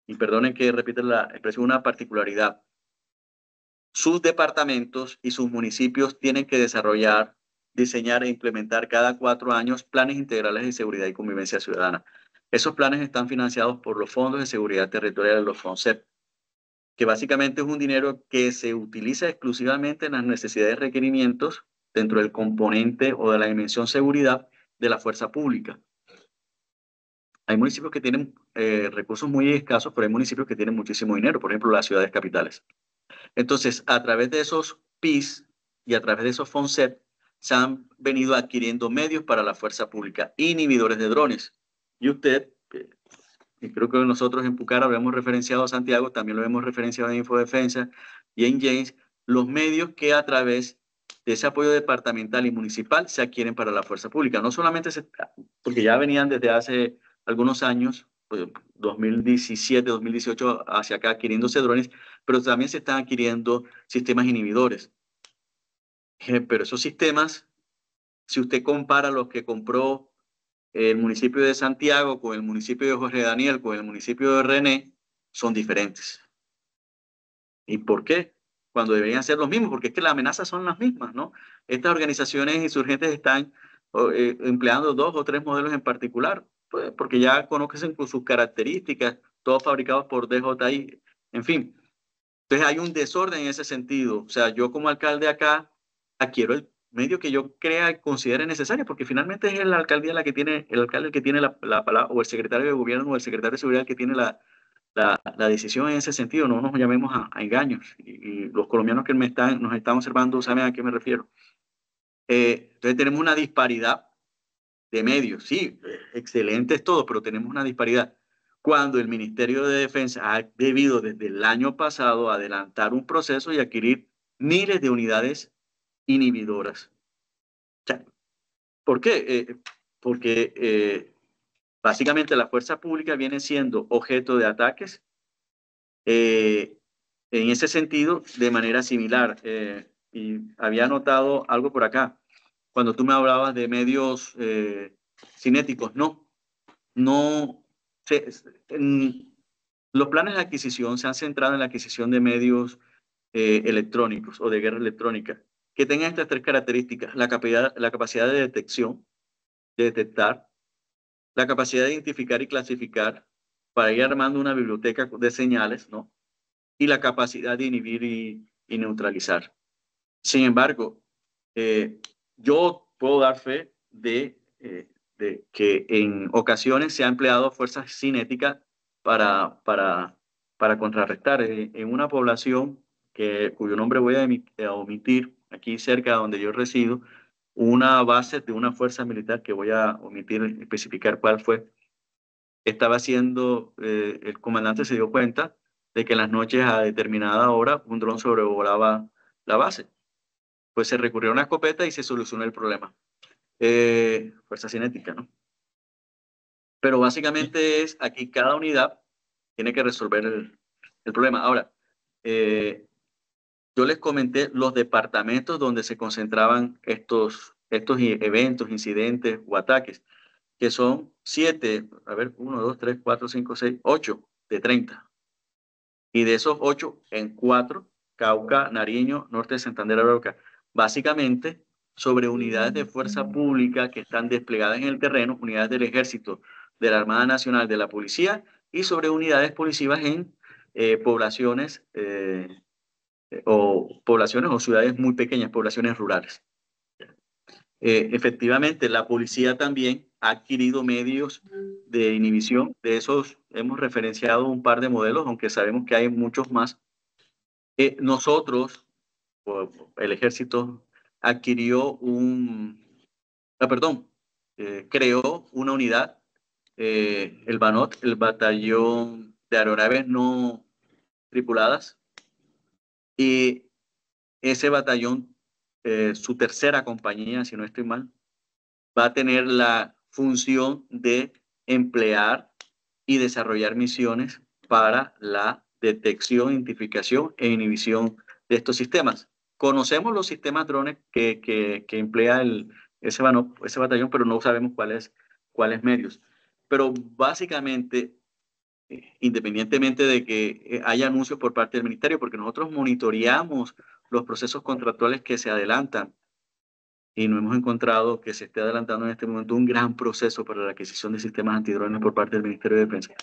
Speaker 3: y perdonen que repita la expresión, una particularidad. Sus departamentos y sus municipios tienen que desarrollar, diseñar e implementar cada 4 años planes integrales de seguridad y convivencia ciudadana. Esos planes están financiados por los fondos de seguridad territorial, los FONSEP, que básicamente es un dinero que se utiliza exclusivamente en las necesidades y requerimientos dentro del componente o de la dimensión seguridad de la fuerza pública. Hay municipios que tienen recursos muy escasos, pero hay municipios que tienen muchísimo dinero, por ejemplo, las ciudades capitales. Entonces, a través de esos PIS y a través de esos FONSEP, se han venido adquiriendo medios para la fuerza pública, inhibidores de drones. Y usted, y creo que nosotros en Pucara lo hemos referenciado a Santiago, también lo hemos referenciado en Infodefensa y en James, los medios que a través de ese apoyo departamental y municipal se adquieren para la fuerza pública. No solamente porque ya venían desde hace algunos años, 2017, 2018 hacia acá adquiriéndose drones, pero también se están adquiriendo sistemas inhibidores. Pero esos sistemas, si usted compara los que compró el municipio de Santiago con el municipio de Jorge Daniel, con el municipio de René, son diferentes. ¿Y por qué? Cuando deberían ser los mismos, porque es que las amenazas son las mismas, ¿no? Estas organizaciones insurgentes están empleando 2 o 3 modelos en particular, pues, porque ya conocen con sus características, todos fabricados por DJI, en fin. Entonces hay un desorden en ese sentido. O sea, yo como alcalde acá adquiero el medio que yo crea y considere necesario, porque finalmente es la alcaldía la que tiene, el alcalde el que tiene la palabra, o el secretario de gobierno o el secretario de seguridad el que tiene la decisión en ese sentido. No nos llamemos a engaños. Y los colombianos que nos están observando saben a qué me refiero. Entonces tenemos una disparidad de medios. Sí, excelente es todo, pero tenemos una disparidad. Cuando el Ministerio de Defensa ha debido desde el año pasado adelantar un proceso y adquirir miles de unidades inhibidoras. O sea, ¿por qué? Porque básicamente la fuerza pública viene siendo objeto de ataques en ese sentido de manera similar. Y había notado algo por acá. Cuando tú me hablabas de medios cinéticos, no. Los planes de adquisición se han centrado en la adquisición de medios electrónicos o de guerra electrónica que tengan estas tres características: la capacidad de detección, de detectar, la capacidad de identificar y clasificar para ir armando una biblioteca de señales, ¿no? Y la capacidad de inhibir y neutralizar. Sin embargo, yo puedo dar fe de que en ocasiones se ha empleado fuerzas cinéticas para contrarrestar en una población cuyo nombre voy a omitir, aquí cerca de donde yo resido, una base de una fuerza militar que voy a omitir especificar cuál fue. Estaba haciendo, el comandante se dio cuenta de que en las noches a determinada hora un dron sobrevolaba la base. Pues se recurrió a una escopeta y se solucionó el problema. Fuerza cinética, ¿no? Pero básicamente es aquí cada unidad tiene que resolver el problema. Ahora, yo les comenté los departamentos donde se concentraban estos eventos, incidentes o ataques, que son 7, a ver, 1, 2, 3, 4, 5, 6, 8 de 30. Y de esos 8, en 4, Cauca, Nariño, Norte de Santander, Arauca. Básicamente, sobre unidades de fuerza pública que están desplegadas en el terreno, unidades del Ejército, de la Armada Nacional, de la Policía, y sobre unidades policivas en poblaciones o ciudades muy pequeñas, poblaciones rurales. Efectivamente, la policía también ha adquirido medios de inhibición. De esos hemos referenciado un par de modelos, aunque sabemos que hay muchos más. Nosotros, el ejército, adquirió creó una unidad, el BANOT, el Batallón de Aeronaves No Tripuladas, y ese batallón, su tercera compañía, si no estoy mal, va a tener la función de emplear y desarrollar misiones para la detección, identificación e inhibición de estos sistemas. Conocemos los sistemas drones que emplea ese batallón, pero no sabemos cuáles medios. Pero básicamente, independientemente de que haya anuncios por parte del ministerio, porque nosotros monitoreamos los procesos contractuales que se adelantan, y no hemos encontrado que se esté adelantando en este momento un gran proceso para la adquisición de sistemas antidrones por parte del Ministerio de Defensa.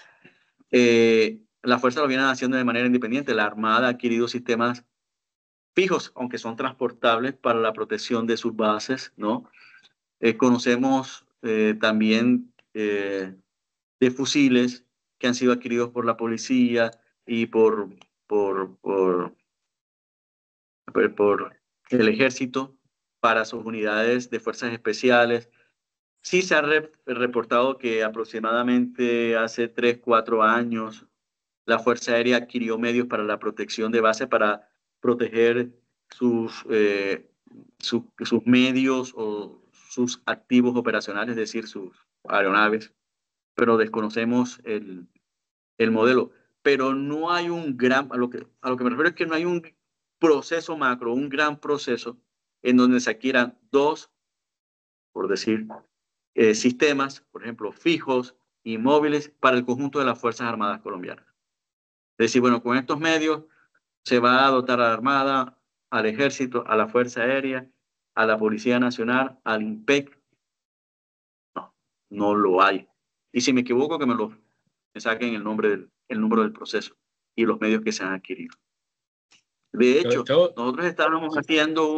Speaker 3: La fuerza lo viene haciendo de manera independiente. La Armada ha adquirido sistemas fijos, aunque son transportables para la protección de sus bases, ¿no? Conocemos también de fusiles que han sido adquiridos por la policía y por el ejército para sus unidades de fuerzas especiales. Sí se ha reportado que aproximadamente hace 3, 4 años la Fuerza Aérea adquirió medios para la protección de base para proteger sus medios o sus activos operacionales, es decir, sus aeronaves, pero desconocemos el modelo. Pero no hay un gran, a lo que me refiero es que no hay un proceso macro, un gran proceso en donde se adquieran dos, por decir, sistemas, por ejemplo, fijos y móviles para el conjunto de las Fuerzas Armadas colombianas. Es decir, bueno, con estos medios se va a dotar a la Armada, al Ejército, a la Fuerza Aérea, a la Policía Nacional, al INPEC. No lo hay. Y si me equivoco, que me saquen el número del proceso y los medios que se han adquirido. De hecho, nosotros estábamos haciendo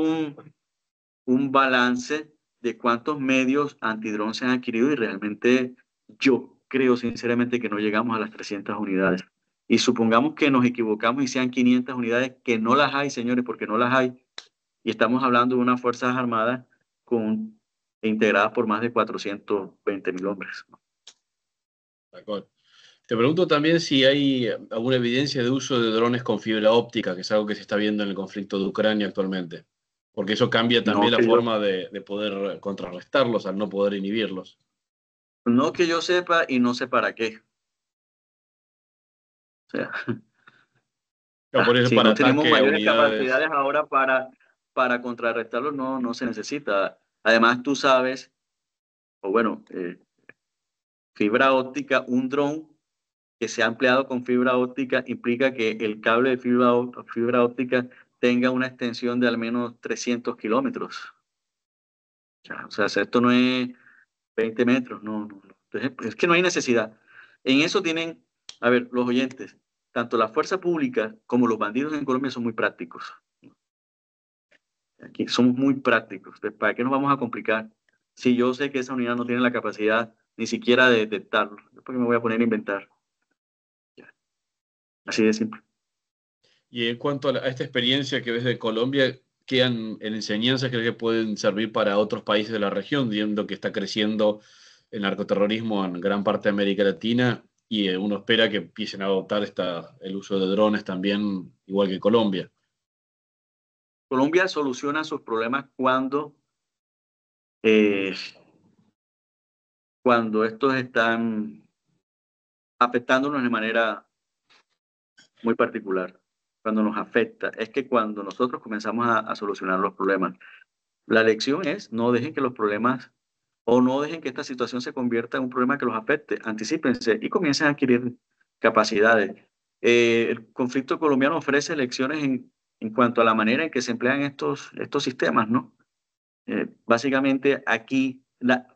Speaker 3: un balance de cuántos medios antidrón se han adquirido y realmente yo creo sinceramente que no llegamos a las 300 unidades. Y supongamos que nos equivocamos y sean 500 unidades, que no las hay, señores, porque no las hay. Y estamos hablando de unas Fuerzas Armadas con e integradas por más de 420.000 hombres.
Speaker 4: De acuerdo. Te pregunto también si hay alguna evidencia de uso de drones con fibra óptica, que es algo que se está viendo en el conflicto de Ucrania actualmente, porque eso cambia también
Speaker 3: No
Speaker 4: la
Speaker 3: que yo,
Speaker 4: forma de poder contrarrestarlos al no poder inhibirlos.
Speaker 3: no que yo sepa y no sé para qué. O sea,
Speaker 4: O por eso
Speaker 3: si
Speaker 4: para
Speaker 3: no tenemos
Speaker 4: ataque a
Speaker 3: mayores
Speaker 4: unidades.
Speaker 3: capacidades ahora para contrarrestarlo, no se necesita. Además, tú sabes, o bueno, fibra óptica, un dron que sea ampliado con fibra óptica implica que el cable de fibra óptica tenga una extensión de al menos 300 kilómetros. O sea, esto no es 20 metros, no. Entonces, es que no hay necesidad. En eso tienen, a ver, los oyentes, tanto la fuerza pública como los bandidos en Colombia son muy prácticos. Aquí somos muy prácticos. Entonces, ¿para qué nos vamos a complicar? Si yo sé que esa unidad no tiene la capacidad ni siquiera de detectarlo, ¿por qué me voy a poner a inventar? Ya, así de simple.
Speaker 4: Y en cuanto a esta experiencia que ves de Colombia, ¿quedan en enseñanzas que pueden servir para otros países de la región, viendo que está creciendo el narcoterrorismo en gran parte de América Latina y uno espera que empiecen a adoptar el uso de drones también, igual que Colombia?
Speaker 3: Colombia soluciona sus problemas eh, cuando estos están afectándonos de manera muy particular. Cuando nos afecta, es que cuando nosotros comenzamos a solucionar los problemas, la lección es no dejen que los problemas o no dejen que esta situación se convierta en un problema que los afecte. Anticípense y comiencen a adquirir capacidades. El conflicto colombiano ofrece lecciones en cuanto a la manera en que se emplean estos sistemas, ¿no? Básicamente aquí,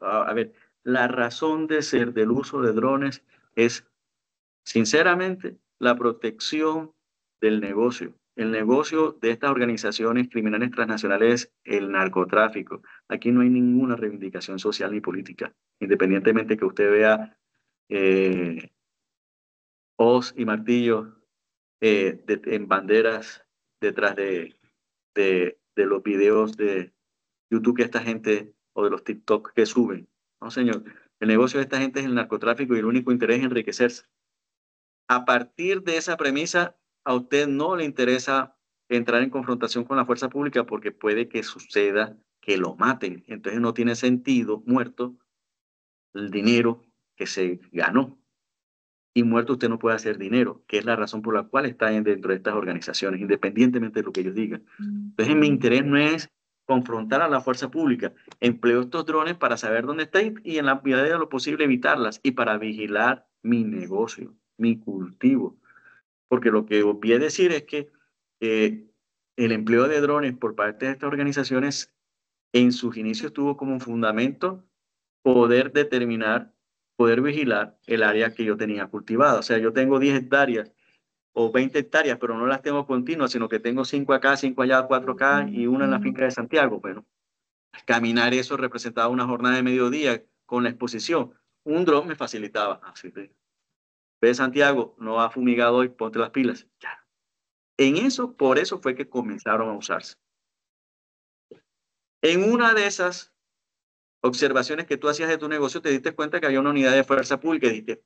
Speaker 3: a ver, la razón de ser del uso de drones es, sinceramente, la protección del negocio. El negocio de estas organizaciones criminales transnacionales es el narcotráfico. Aquí no hay ninguna reivindicación social ni política, independientemente que usted vea eh, hoz y martillo en banderas detrás de los videos de YouTube que esta gente o de los TikTok que suben. No, señor. El negocio de esta gente es el narcotráfico y el único interés es enriquecerse. A partir de esa premisa, a usted no le interesa entrar en confrontación con la fuerza pública porque puede que suceda que lo maten. Entonces no tiene sentido, muerto, el dinero que se ganó. Y muerto usted no puede hacer dinero, que es la razón por la cual está dentro de estas organizaciones, independientemente de lo que ellos digan. Entonces mi interés no es confrontar a la fuerza pública. Empleo estos drones para saber dónde está y en la medida de lo posible evitarlas y para vigilar mi negocio, mi cultivo. Porque lo que obvié decir es que el empleo de drones por parte de estas organizaciones en sus inicios tuvo como fundamento poder determinar, poder vigilar el área que yo tenía cultivada. O sea, yo tengo 10 hectáreas o 20 hectáreas, pero no las tengo continuas, sino que tengo 5 acá, 5 allá, 4 acá y una en la finca de Santiago. Bueno, caminar eso representaba una jornada de mediodía con la exposición. Un dron me facilitaba. Así de, ve Santiago, no ha fumigado hoy, ponte las pilas. Ya. En eso, por eso fue que comenzaron a usarse. En una de esas observaciones que tú hacías de tu negocio, te diste cuenta que había una unidad de fuerza pública y dijiste,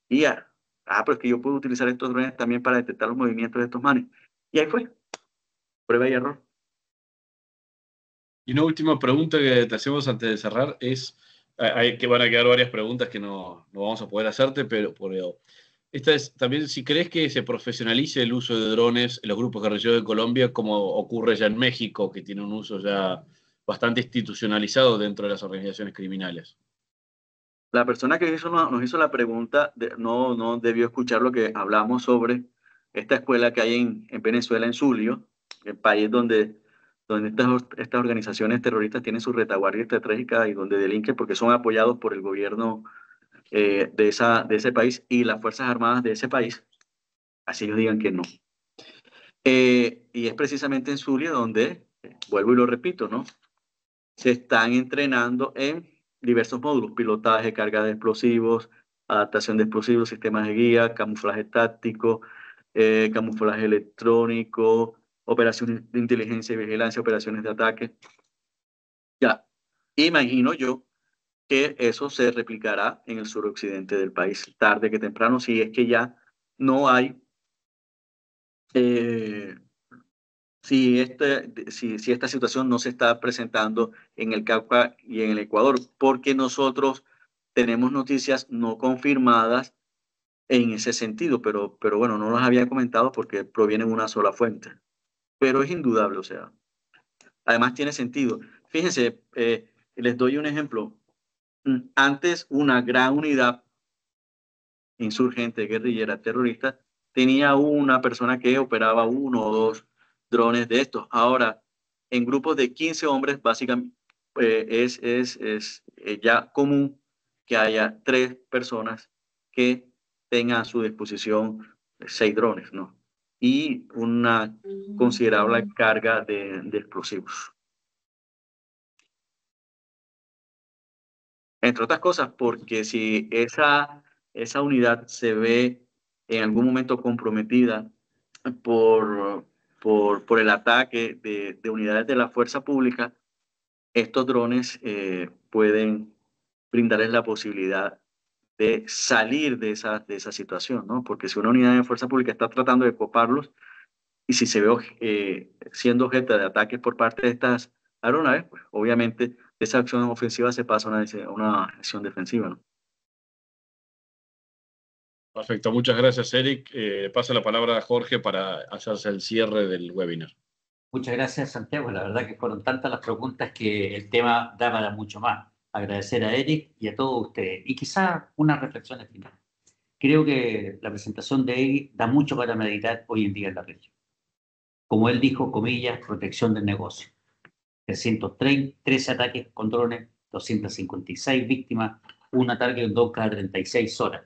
Speaker 3: pero es que yo puedo utilizar estos drones también para detectar los movimientos de estos manes. Y ahí fue, prueba y error.
Speaker 4: Y una última pregunta que te hacemos antes de cerrar es, que van a quedar varias preguntas que no vamos a poder hacerte, pero esta es también si crees que se profesionalice el uso de drones en los grupos guerrilleros de Colombia, como ocurre ya en México, que tiene un uso ya bastante institucionalizado dentro de las organizaciones criminales.
Speaker 3: La persona que nos hizo la pregunta no debió escuchar lo que hablamos sobre esta escuela que hay en Venezuela, en Zulia, el país donde estas organizaciones terroristas tienen su retaguardia estratégica y donde delinquen porque son apoyados por el gobierno de ese país y las Fuerzas Armadas de ese país, así ellos digan que no. Y es precisamente en Zulia donde, vuelvo y lo repito, ¿no? Se están entrenando en diversos módulos: pilotaje, carga de explosivos, adaptación de explosivos, sistemas de guía, camuflaje táctico, camuflaje electrónico, operaciones de inteligencia y vigilancia, operaciones de ataque. Ya, Imagino yo que eso se replicará en el suroccidente del país, tarde que temprano, si es que ya no hay, si esta situación no se está presentando en el Cauca y en el Ecuador, porque nosotros tenemos noticias no confirmadas en ese sentido, pero bueno, no las había comentado porque provienen de una sola fuente. Pero es indudable, o sea, además tiene sentido. Fíjense, les doy un ejemplo. Antes, una gran unidad insurgente, guerrillera, terrorista, tenía una persona que operaba uno o dos drones de estos. Ahora, en grupos de 15 hombres, básicamente, es ya común que haya 3 personas que tengan a su disposición 6 drones, ¿no? Y una considerable carga de explosivos. Entre otras cosas, porque si esa unidad se ve en algún momento comprometida por, por el ataque de unidades de la fuerza pública, estos drones pueden brindarles la posibilidad de salir de esa situación, ¿no? Porque si una unidad de fuerza pública está tratando de coparlos y si se ve siendo objeto de ataques por parte de estas aeronaves, pues obviamente esa acción ofensiva se pasa a una acción defensiva, ¿no?
Speaker 4: Perfecto, muchas gracias, Eric. Paso la palabra a Jorge para hacerse el cierre del webinar.
Speaker 1: Muchas gracias, Santiago. La verdad que fueron tantas las preguntas que el tema da para mucho más. Agradecer a Eric y a todos ustedes. Y quizá una reflexión al final. Creo que la presentación de Eric da mucho para meditar hoy en día en la región. Como él dijo, comillas, protección del negocio. 313 ataques con drones, 256 víctimas, un ataque en dos cada 36 horas.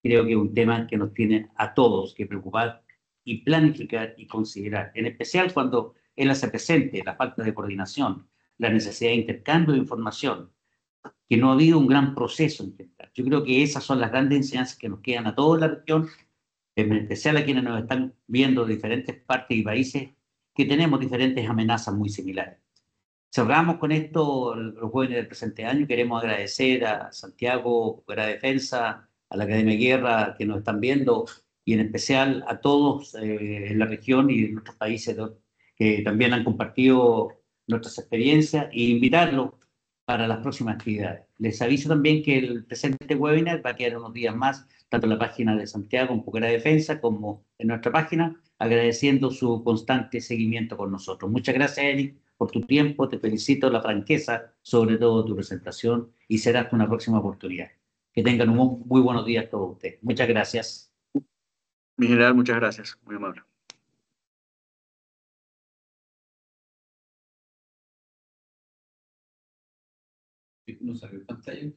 Speaker 1: Creo que es un tema que nos tiene a todos que preocupar y planificar y considerar, en especial cuando él hace presente la falta de coordinación, la necesidad de intercambio de información, que no ha habido un gran proceso en general. Yo creo que esas son las grandes enseñanzas que nos quedan a toda la región, en especial a quienes nos están viendo de diferentes partes y países que tenemos diferentes amenazas muy similares. Cerramos con esto los jóvenes del presente año. Queremos agradecer a Santiago, a la Defensa, a la Academia de Guerra que nos están viendo y en especial a todos en la región y en nuestros países que también han compartido nuestras experiencias e invitarlos para las próximas actividades. Les aviso también que el presente webinar va a quedar unos días más, tanto en la página de Santiago, en Pucará Defensa, como en nuestra página, agradeciendo su constante seguimiento con nosotros. Muchas gracias, Eric, por tu tiempo, te felicito la franqueza, sobre todo tu presentación, y será hasta una próxima oportunidad. Que tengan un muy buenos días todos ustedes. Muchas gracias.
Speaker 3: Mi general, muchas gracias, muy amable.
Speaker 1: No salió pantalla.